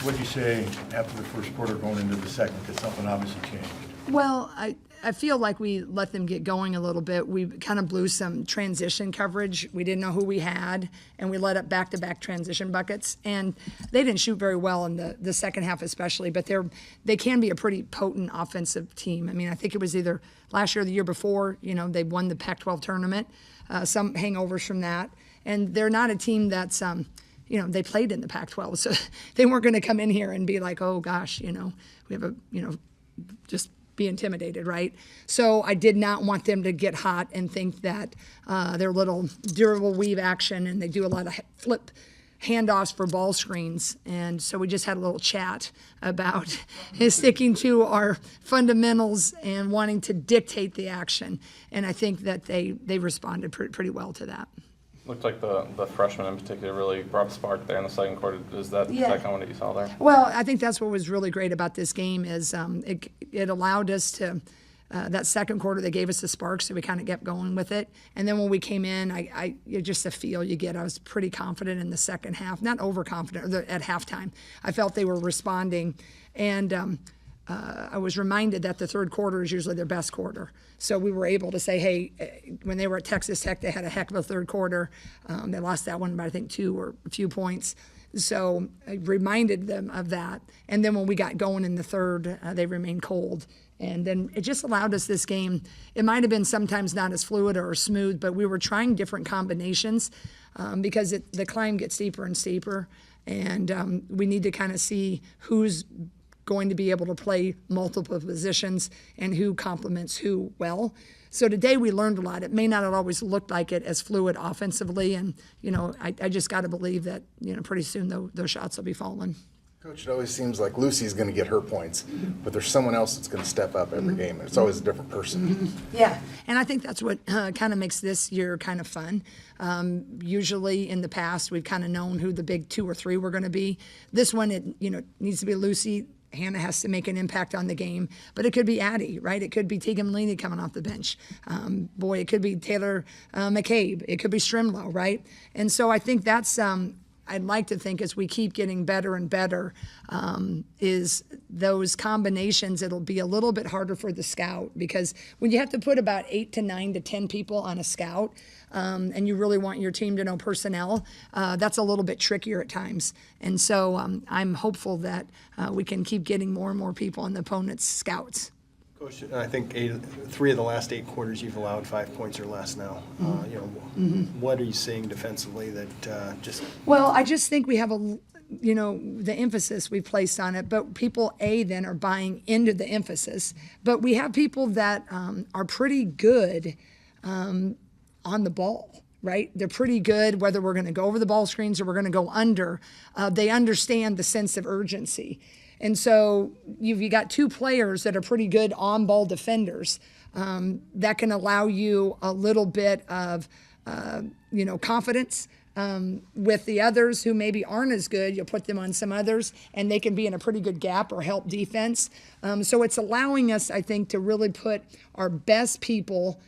What'd you say after the first quarter going into the second? Because something obviously changed. Well, I feel like we let them get going a little bit. We kind of blew some transition coverage. We didn't know who we had, and we let up back-to-back transition buckets. And they didn't shoot very well in the second half especially, but they can be a pretty potent offensive team. I mean, I think it was either last year or the year before, they won the Pac-12 tournament, some hangovers from that. And they're not a team that's, they played in the Pac-12, so they weren't going to come in here and be like, oh, gosh, we have a, just be intimidated, right? So I did not want them to get hot and think that their little durable weave action, and they do a lot of flip handoffs for ball screens. And so we just had a little chat about sticking to our fundamentals and wanting to dictate the action. And I think that they responded pretty well to that. Looked like the freshmen in particular really brought a spark there in the second quarter. Is that kind of what you saw there? Well, I think that's what was really great about this game is it allowed us to, that second quarter, they gave us a spark, so we kind of kept going with it. And then when we came in, just the feel you get, I was pretty confident in the second half, not overconfident at halftime. I felt they were responding, and I was reminded that the third quarter is usually their best quarter. So we were able to say, hey, when they were at Texas Tech, they had a heck of a third quarter. They lost that one by, I think, 2 or a few points. So I reminded them of that. And then when we got going in the third, they remained cold. And then it just allowed us this game. It might have been sometimes not as fluid or smooth, but we were trying different combinations because the climb gets steeper and steeper. And we need to kind of see who's going to be able to play multiple positions and who complements who well. So today we learned a lot. It may not have always looked like it as fluid offensively, and I just got to believe that pretty soon those shots will be falling. Coach, it always seems like Lucy's going to get her points, but there's someone else that's going to step up every game. It's always a different person. Yeah, and I think that's what kind of makes this year kind of fun. Usually in the past, we've kind of known who the big 2 or 3 were going to be. This one, it needs to be Lucy. Hannah has to make an impact on the game, but it could be Addie, right? It could be Tegan Malini coming off the bench. It could be Taylor McCabe. It could be Strimlow, right? And so I think that's, I'd like to think as we keep getting better and better, is those combinations, it'll be a little bit harder for the scout, because when you have to put about 8 to 9 to 10 people on a scout, and you really want your team to know personnel, that's a little bit trickier at times. And so I'm hopeful that we can keep getting more and more people on the opponent's scouts. Coach, I think 3 of the last 8 quarters you've allowed 5 points or less now. What are you seeing defensively that just? Well, I just think we have the emphasis we placed on it, but people then are buying into the emphasis. But we have people that are pretty good on the ball, right? They're pretty good, whether we're going to go over the ball screens or we're going to go under. They understand the sense of urgency. And so you got 2 players that are pretty good on-ball defenders that can allow you a little bit of, confidence. With the others who maybe aren't as good, you'll put them on some others, and they can be in a pretty good gap or help defense. So it's allowing us, I think, to really put our best people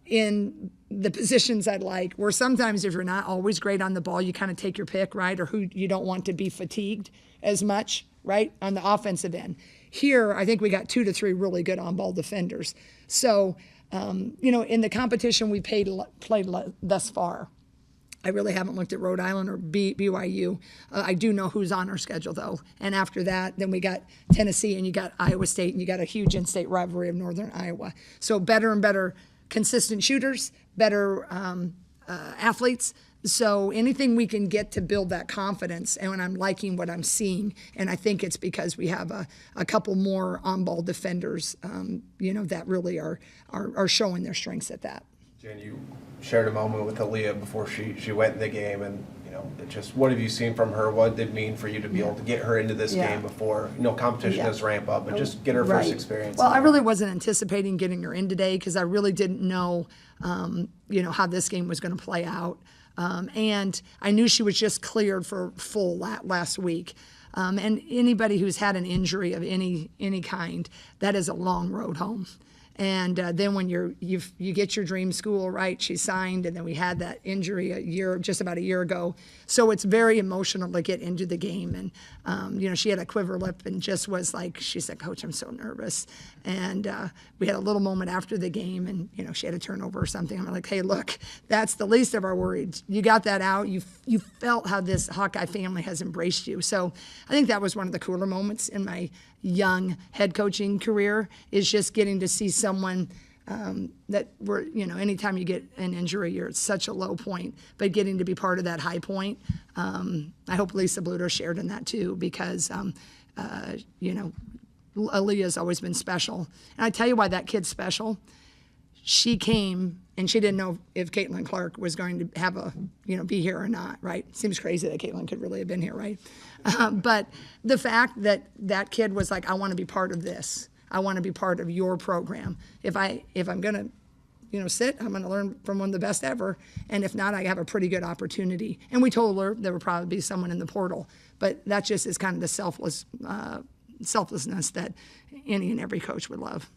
in the positions I'd like, where sometimes if you're not always great on the ball, you kind of take your pick, right? Or who you don't want to be fatigued as much, right? On the offensive end. Here, I think we got 2 to 3 really good on-ball defenders. So, in the competition we played thus far, I really haven't looked at Rhode Island or BYU. I do know who's on our schedule, though. And after that, then we got Tennessee, and you got Iowa State, and you got a huge in-state rivalry of Northern Iowa. So better and better consistent shooters, better athletes. So anything we can get to build that confidence, and when I'm liking what I'm seeing, and I think it's because we have a couple more on-ball defenders, that really are showing their strengths at that. Jan, you shared a moment with Aaliyah before she went in the game, and what have you seen from her? What did it mean for you to be able to get her into this game before competition does ramp up, but just get her first experience? Well, I really wasn't anticipating getting her in today because I really didn't know, how this game was going to play out, and I knew she was just cleared for full last week. And anybody who's had an injury of any kind, that is a long road home. And then when you get your dream school, right, she signed, and then we had that injury just about a year ago. So it's very emotional to get into the game. And, she had a quiver lip and just was like, she said, Coach, I'm so nervous. And we had a little moment after the game, and, she had a turnover or something. I'm like, hey, look, that's the least of our worries. You got that out. You felt how this Hawkeye family has embraced you. So I think that was one of the cooler moments in my young head coaching career, is just getting to see someone that were, anytime you get an injury, you're at such a low point, but getting to be part of that high point. I hope Lisa Bluter shared in that too, because, Aaliyah's always been special. And I tell you why that kid's special. She came and she didn't know if Caitlin Clark was going to have be here or not, right? Seems crazy that Caitlin could really have been here, right? But the fact that that kid was like, I want to be part of this. I want to be part of your program. If I'm going to, sit, I'm going to learn from one of the best ever. And if not, I have a pretty good opportunity. And we told her there would probably be someone in the portal. But that just is kind of the selflessness that any and every coach would love.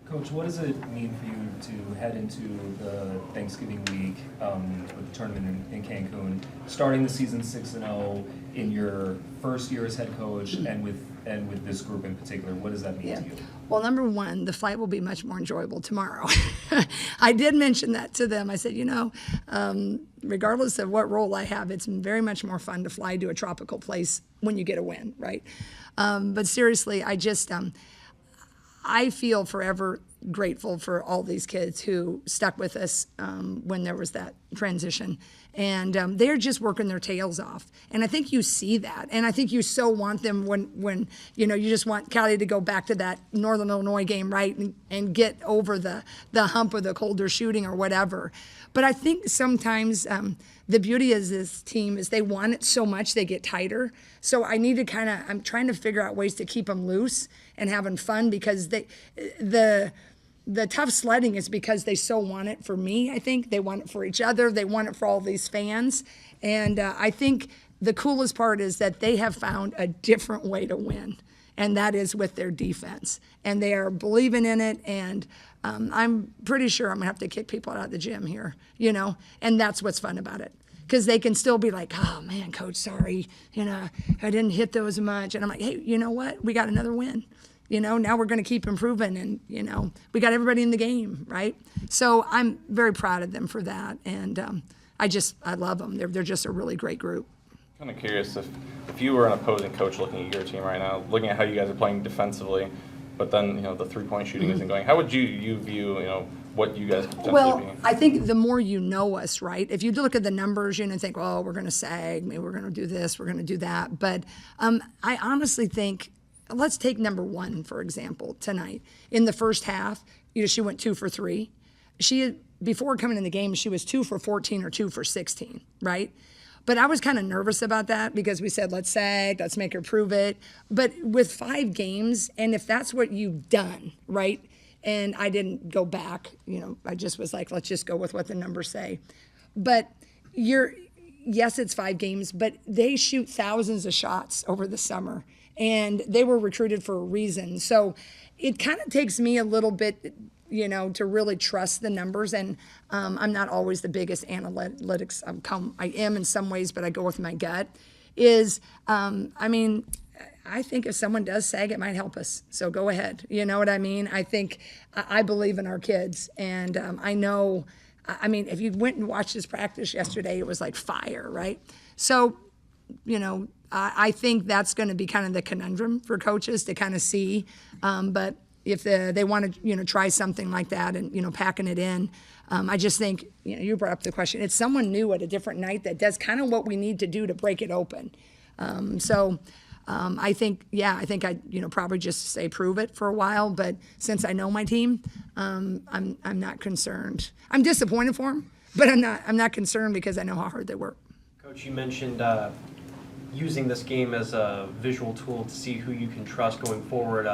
Coach, what does it mean for you to head into the Thanksgiving week with the tournament in Cancun, starting the season 6-0 in your first year as head coach, and with this group in particular? What does that mean to you? Well, number one, the flight will be much more enjoyable tomorrow. I did mention that to them. I said, regardless of what role I have, it's very much more fun to fly to a tropical place when you get a win, right? But seriously, I feel forever grateful for all these kids who stuck with us when there was that transition. And they're just working their tails off. And I think you see that. And I think you so want them when you just want Callie to go back to that Northern Illinois game, right, and get over the hump of the colder shooting or whatever. But I think sometimes the beauty of this team is they want it so much they get tighter. So I need to I'm trying to figure out ways to keep them loose and having fun, because the tough sledding is because they so want it for me. I think they want it for each other. They want it for all these fans. And I think the coolest part is that they have found a different way to win, and that is with their defense. And they are believing in it, and I'm pretty sure I'm going to have to kick people out of the gym here, and that's what's fun about it. Because they can still be like, oh, man, Coach, sorry, I didn't hit those much. And I'm like, hey, you know what? We got another win. Now we're going to keep improving, and, we got everybody in the game, right? So I'm very proud of them for that, and I love them. They're just a really great group. Kind of curious if you were an opposing coach looking at your team right now, looking at how you guys are playing defensively, but then, the three-point shooting isn't going. How would you view, what you guys could potentially be? Well, I think the more you know us, right? If you look at the numbers, think, oh, we're going to sag, maybe we're going to do this, we're going to do that. But I honestly think, let's take number one, for example, tonight. In the first half, she went 2 for 3. Before coming in the game, she was 2 for 14 or 2 for 16, right? But I was kind of nervous about that because we said, let's sag, let's make her prove it. But with 5 games, and if that's what you've done, right? And I didn't go back, I just was like, let's just go with what the numbers say. But yes, it's 5 games, but they shoot thousands of shots over the summer. And they were recruited for a reason. So it kind of takes me a little bit, to really trust the numbers. And I'm not always the biggest analytics. I am in some ways, but I go with my gut. I think if someone does sag, it might help us. So go ahead. You know what I mean? I believe in our kids. And I know, if you went and watched his practice yesterday, it was like fire, right? So, I think that's going to be kind of the conundrum for coaches to kind of see. But if they want to, try something like that and, packing it in, I just think, you brought up the question. It's someone new at a different night that does kind of what we need to do to break it open. I think I'd, probably just say prove it for a while. But since I know my team, I'm not concerned. I'm disappointed for them, but I'm not concerned because I know how hard they work. Coach, you mentioned using this game as a visual tool to see who you can trust going forward.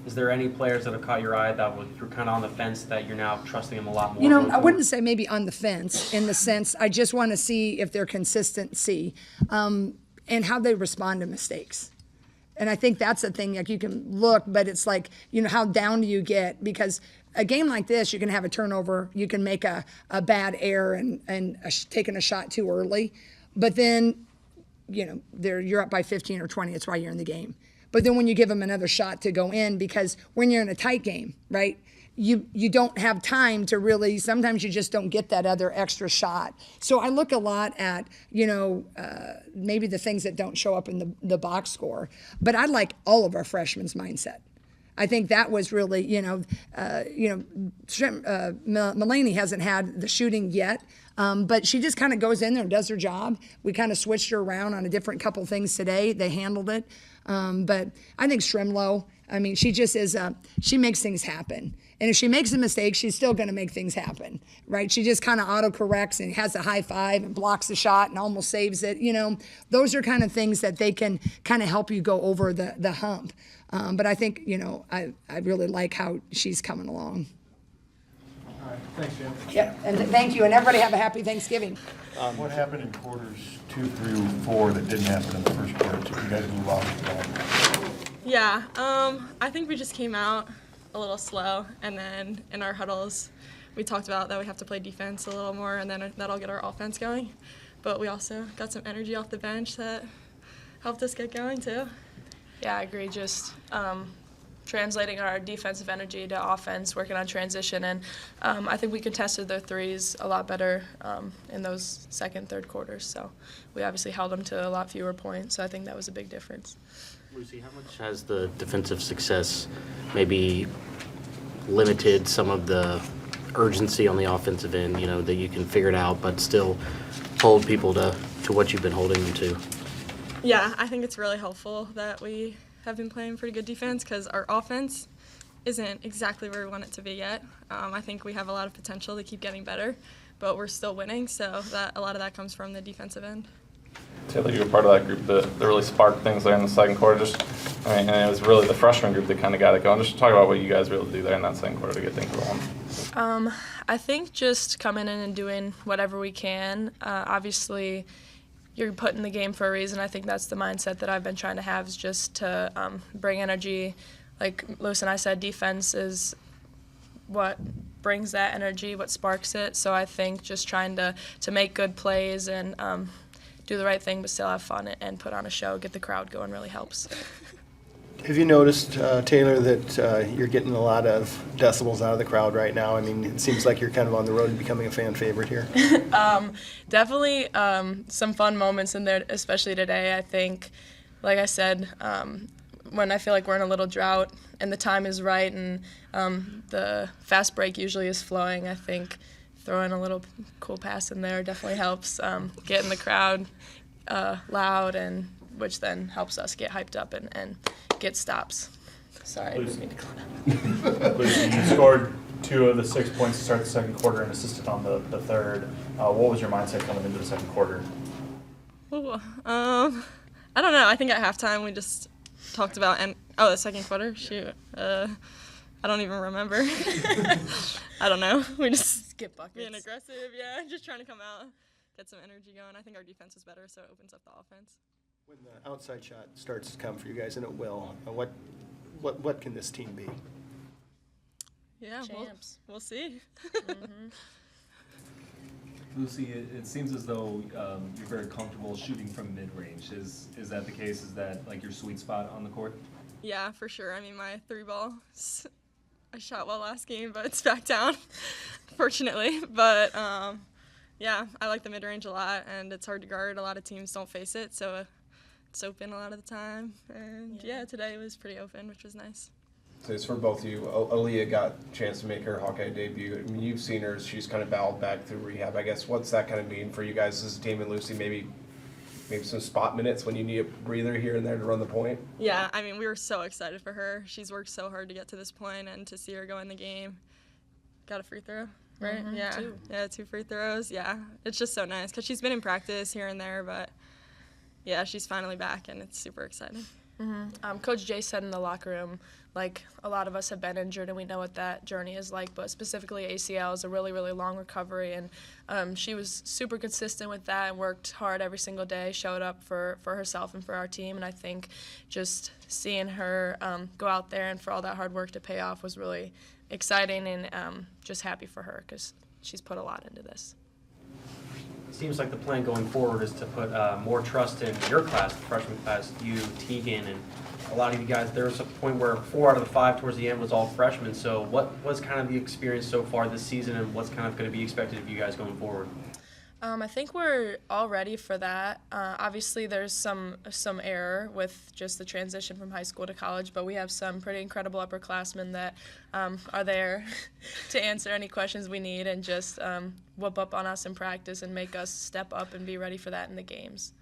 Is there any players that have caught your eye that you're kind of on the fence that you're now trusting them a lot more? I wouldn't say maybe on the fence in the sense I just want to see if their consistency and how they respond to mistakes. And I think that's the thing, like you can look, but it's like, how down do you get? Because a game like this, you can have a turnover, you can make a bad error and taking a shot too early. But then, you're up by 15 or 20, it's why you're in the game. But then when you give them another shot to go in, because when you're in a tight game, right, you don't have time to really, sometimes you just don't get that other extra shot. So I look a lot at, maybe the things that don't show up in the box score. But I like all of our freshmen's mindset. I think that was really, Mulaney hasn't had the shooting yet, but she just kind of goes in there and does her job. We kind of switched her around on a different couple things today. They handled it. But I think Shrimlow, she just is, she makes things happen. And if she makes a mistake, she's still going to make things happen, right? She just kind of auto-corrects and has a high five and blocks the shot and almost saves it. Those are kind of things that they can kind of help you go over the hump. But I think, I really like how she's coming along. All right, thanks, Jim. Yeah, and thank you, and everybody have a happy Thanksgiving. What happened in quarters 2 through 4 that didn't happen in the first quarter? So you guys move on. Yeah, I think we just came out a little slow, and then in our huddles, we talked about that we have to play defense a little more, and then that'll get our offense going. But we also got some energy off the bench that helped us get going too. Yeah, I agree. Just translating our defensive energy to offense, working on transition, and I think we contested their threes a lot better in those second, third quarters. So we obviously held them to a lot fewer points, so I think that was a big difference. Lucy, how much has the defensive success maybe limited some of the urgency on the offensive end, that you can figure it out but still hold people to what you've been holding them to? Yeah, I think it's really helpful that we have been playing pretty good defense because our offense isn't exactly where we want it to be yet. I think we have a lot of potential to keep getting better, but we're still winning, so a lot of that comes from the defensive end. Taylor, you were part of that group that really sparked things there in the second quarter. And it was really the freshman group that kind of got it going. Just talk about what you guys were able to do there in that second quarter to get things rolling. I think just coming in and doing whatever we can. Obviously, you're put in the game for a reason. I think that's the mindset that I've been trying to have, is just to bring energy. Like Lewis and I said, defense is what brings that energy, what sparks it. So I think just trying to make good plays and do the right thing but still have fun and put on a show, get the crowd going really helps. Have you noticed, Taylor, that you're getting a lot of decibels out of the crowd right now? It seems like you're kind of on the road to becoming a fan favorite here. Definitely some fun moments in there, especially today. I think, like I said, when I feel like we're in a little drought and the time is right and the fast break usually is flowing, I think throwing a little cool pass in there definitely helps getting the crowd loud, and which then helps us get hyped up and get stops. Sorry, I didn't mean to clap. Lucy, you scored 2 of the 6 points to start the second quarter and assisted on the third. What was your mindset coming into the second quarter? Ooh, I don't know. I think at halftime we just talked about the second quarter. Shoot, I don't even remember. I don't know. We just skip buckets. Being aggressive, yeah, just trying to come out, get some energy going. I think our defense is better, so it opens up the offense. When the outside shot starts to come for you guys, and it will, what can this team be? Yeah, champs. We'll see. Mm-hmm. Lucy, it seems as though you're very comfortable shooting from mid-range. Is that the case? Is that like your sweet spot on the court? Yeah, for sure. My 3-ball, I shot well last game, but it's back down, fortunately. But yeah, I like the mid-range a lot, and it's hard to guard. A lot of teams don't face it, so it's open a lot of the time. And yeah, today was pretty open, which was nice. So it's for both of you. Aaliyah got a chance to make her Hawkeye debut. You've seen her. She's kind of battled back through rehab. I guess what's that kind of mean for you guys as a team? And Lucy, maybe some spot minutes when you need a breather here and there to run the point? Yeah, we were so excited for her. She's worked so hard to get to this point, and to see her go in the game. Got a free throw, right? Mm-hmm, yeah. 2. Yeah, 2 free throws. Yeah, it's just so nice because she's been in practice here and there, but yeah, she's finally back, and it's super exciting. Coach Jay said in the locker room, like, a lot of us have been injured and we know what that journey is like, but specifically ACL is a really, really long recovery, and she was super consistent with that and worked hard every single day, showed up for herself and for our team, and I think just seeing her go out there and for all that hard work to pay off was really exciting, and just happy for her because she's put a lot into this. Seems like the plan going forward is to put more trust in your class, the freshman class, you, Tegan, and a lot of you guys. There was a point where 4 out of the 5 towards the end was all freshmen. So what was kind of the experience so far this season, and what's kind of going to be expected of you guys going forward? I think we're all ready for that. Obviously, there's some error with just the transition from high school to college, but we have some pretty incredible upperclassmen that are there to answer any questions we need and just whoop up on us in practice and make us step up and be ready for that in the games.